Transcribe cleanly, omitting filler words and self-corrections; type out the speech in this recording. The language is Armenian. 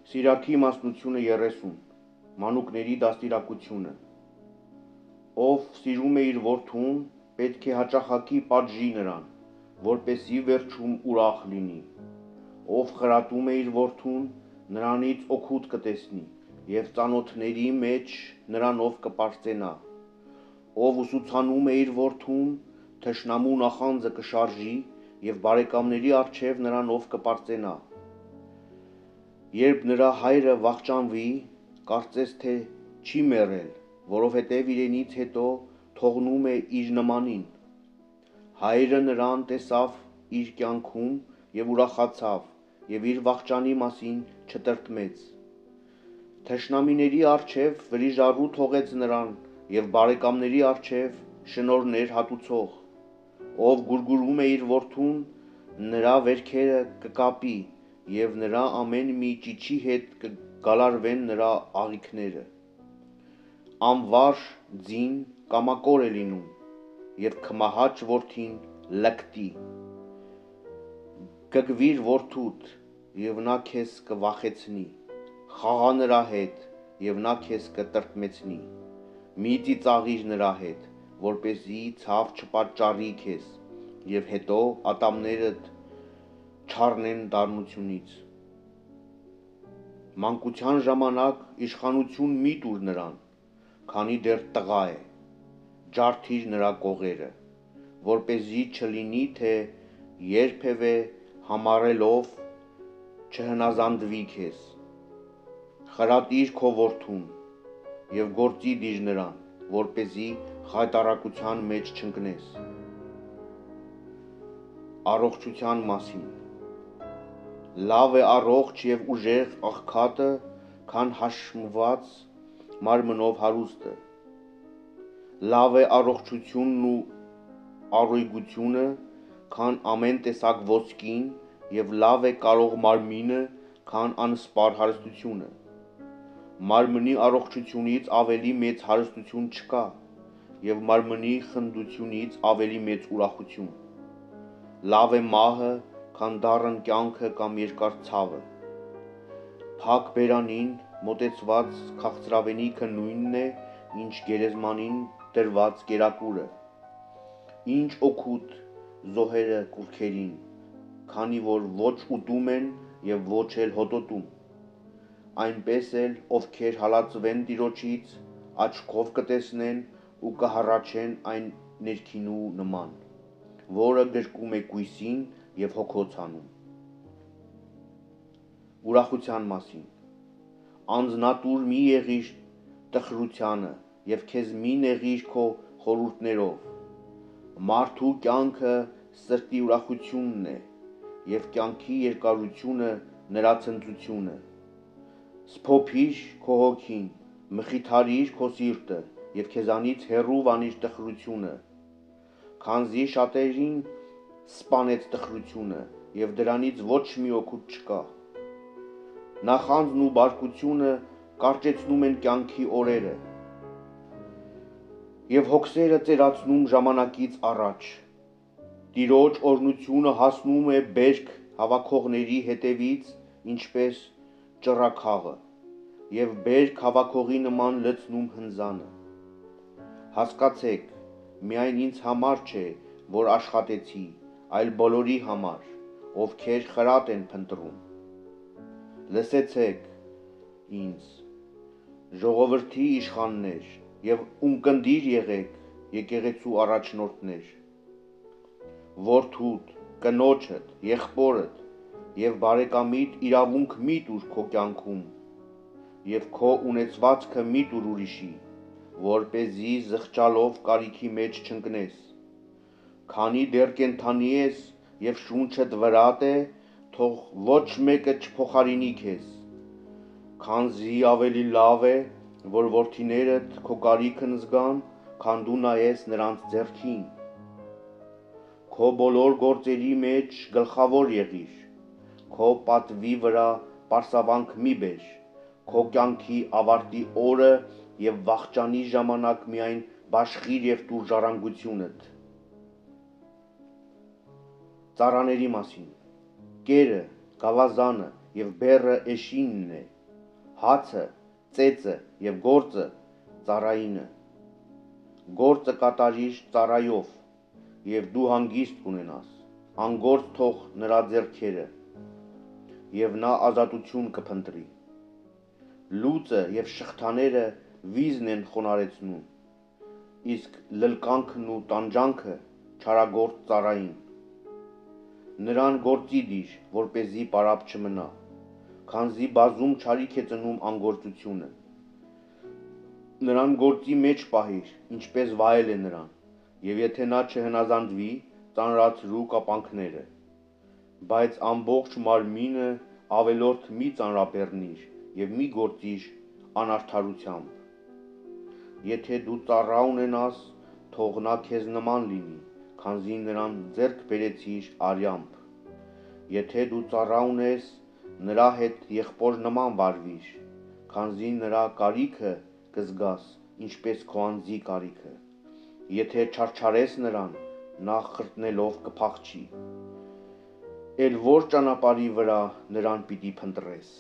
Սիրակի իմաստությունը 30, մանուկների դաստիարակությունը։ Ով սիրում է իր որդուն, պետք է հաճախակի պատժի նրան, որպեսզի վերջում ուրախ լինի։ Ով խրատում է իր որդուն, նրանից օգուտ կտեսնի, և ծանոթների մեջ նրանով կպարծենա։ Ով ուսուցանում է իր որդուն, թշնամու նախանձը կշարժի, և բարեկամների առջև նրանով կպարծենա։ Երբ նրա հայրը վախճանվի, կարծես թե չի մեռել, որովհետև իրենից հետո թողնում է իր նմանին։ Հայրը նրան տեսավ իր կյանքում և ուրախացավ, և իր վախճանի մասին չտրտմեց։ Թշնամիների առջև վրիժառու թողեց նրան և բարեկամների առջև շնորհներ հատուցող։ Ով գուրգուրում է իր որդուն, նրա վերքերը կկապի, և նրա ամեն մի ճիչի հետ կգալարվեն նրա աղիքները։ Անվարժ ձին կամակոր է լինում, և քմահաճ որդին լկտի։ Կկվիր որդուդ, և նա քեզ կվախեցնի, խաղա նրա հետ, և նա քեզ կտրտմեցնի։ Մի ծիծաղիր նրա հետ, որպեսզի ցավ չպատճառի քեզ, և հետո ատամներդ չառնեն դառնությունից։ Մանկության ժամանակ իշխանություն մի տուր նրան, քանի դեռ տղա է, ջարդիր նրա կողերը, որպեսզի չլինի, թե երբևէ համառելով չհնազանդվի քեզ։ Խրատիր քո որդուն և գործի դիր նրան, որպեսզի խայտառակության մեջ չընկնես։ Առողջության մասին։ Լավ է առողջ և ուժեղ աղքատը, քան հաշմված մարմնով հարուստը։ Լավ է առողջությունն ու առույգությունը, քան ամեն տեսակ ոսկին, և լավ է կարող մարմինը, քան անսպառ հարստությունը։ Մարմնի առողջությունից ավելի մեծ հարստություն չկա, և մարմնի խնդությունից ավելի մեծ ուրախություն։ Լավ է մահը, քան դառն կյանքը կամ երկար ցավը։ Փակ բերանին մոտեցված քաղցրավենիքը նույնն է, ինչ գերեզմանին դրված կերակուրը։ Ինչ օգուտ զոհերը կուռքերին, քանի որ ոչ ուտում են և ոչ էլ հոտոտում։ Այնպես էլ ովքեր հալածվեն Տիրոջից, աչքով կտեսնեն ու կհառաչեն այն ներքինու նման, որը գրկում է կույսին և հոգոց հանում։ Ուրախության մասին։ Անձնատուր մի եղիր տխրությանը, և քեզ մի նեղիր քո խորհուրդներով։ Մարդու կյանքը սրտի ուրախությունն է, և կյանքի երկարությունը նրա ցնծությունը։ Սփոփիր քո հոգին, մխիթարիր քո սիրտը, և քեզանից հեռու վանիր տխրությունը, քանզի շատերին սպանեց տխրությունը, և դրանից ոչ մի օգուտ չկա։ Նախանձն ու բարկությունը կարճեցնում են կյանքի օրերը, և հոգսերը ծերացնում ժամանակից առաջ։ Տիրոջ օրհնությունը հասնում է բերք հավաքողների հետևից, ինչպես ճռաքաղը, և բերք հավաքողի նման լցնում հնձանը։ Հասկացեք, միայն ինձ համար չէ, որ աշխատեցի, այլ բոլորի համար, ովքեր խրատ են փնտրում։ Լսեցեք ինձ, ժողովրդի իշխաններ, և ունկնդիր եղեք, եկեղեցու առաջնորդներ։ Որդուդ, կնոջդ, եղբորդ և բարեկամիդ իրավունք մի տուր քո կյանքում, և քո ունեցվածքը մի տուր ուրիշի, որպեսզի զղջալով կարիքի մեջ չընկնես։ Քանի դեռ կենդանի ես և շունչդ վրատ է, թող ոչ մեկը չփոխարինի քեզ, քանզի ավելի լավ է, որ որդիներդ քո կարիքն զգան, քան դու նայես նրանց ձեռքին։ Քո բոլոր գործերի մեջ գլխավոր եղիր, քո պատվի վրա պարսավանք մի բեր, քո կյանքի ավարտի օրը և վախճանի ժամանակ միայն բաշխիր և տուր ժառանգությունդ։ Ծառաների մասին։ Կերը, գավազանը և բեռը էշինն է, հացը, ծեծը եւ գործը ծառայինը։ Գործը կատարիր ծառայով, եւ դու հանգիստ կունենաս, անգործ թող նրա ձեռքերը, եւ նա ազատություն կփնտրի։ Լուծը եւ շղթաները վիզն են խոնարեցնում, իսկ լլկանքն ու տանջանքը չարագործ ծառային։ Նրան գործի դիր, որպեսզի պարապ չմնա, քանզի բազում չարիք է ծնում անգործությունը։ Նրան գործի մեջ պահիր, ինչպես վայել է նրան, եւ եթե նա չհնազանդվի, ծանրացրու կապանքները, բայց ամբողջ մարմինը ավելորդ մի ծանրաբեռնիր եւ մի գործիր անարդարությամբ։ Եթե դու ծառա ունենաս, թող նա քեզ նման լինի, քանզի նրան ձեռք բերեցիր արյամբ։ Եթե դու ծառա ունես, նրա հետ եղբոր նման վարվիր, քանզի նրա կարիքը կզգաս, ինչպես քո անձի կարիքը։ Եթե չարչարես նրան, նա խրտնելով կփախչի։ Էլ որ ճանապարհի վրա նրան պիտի փնտրես։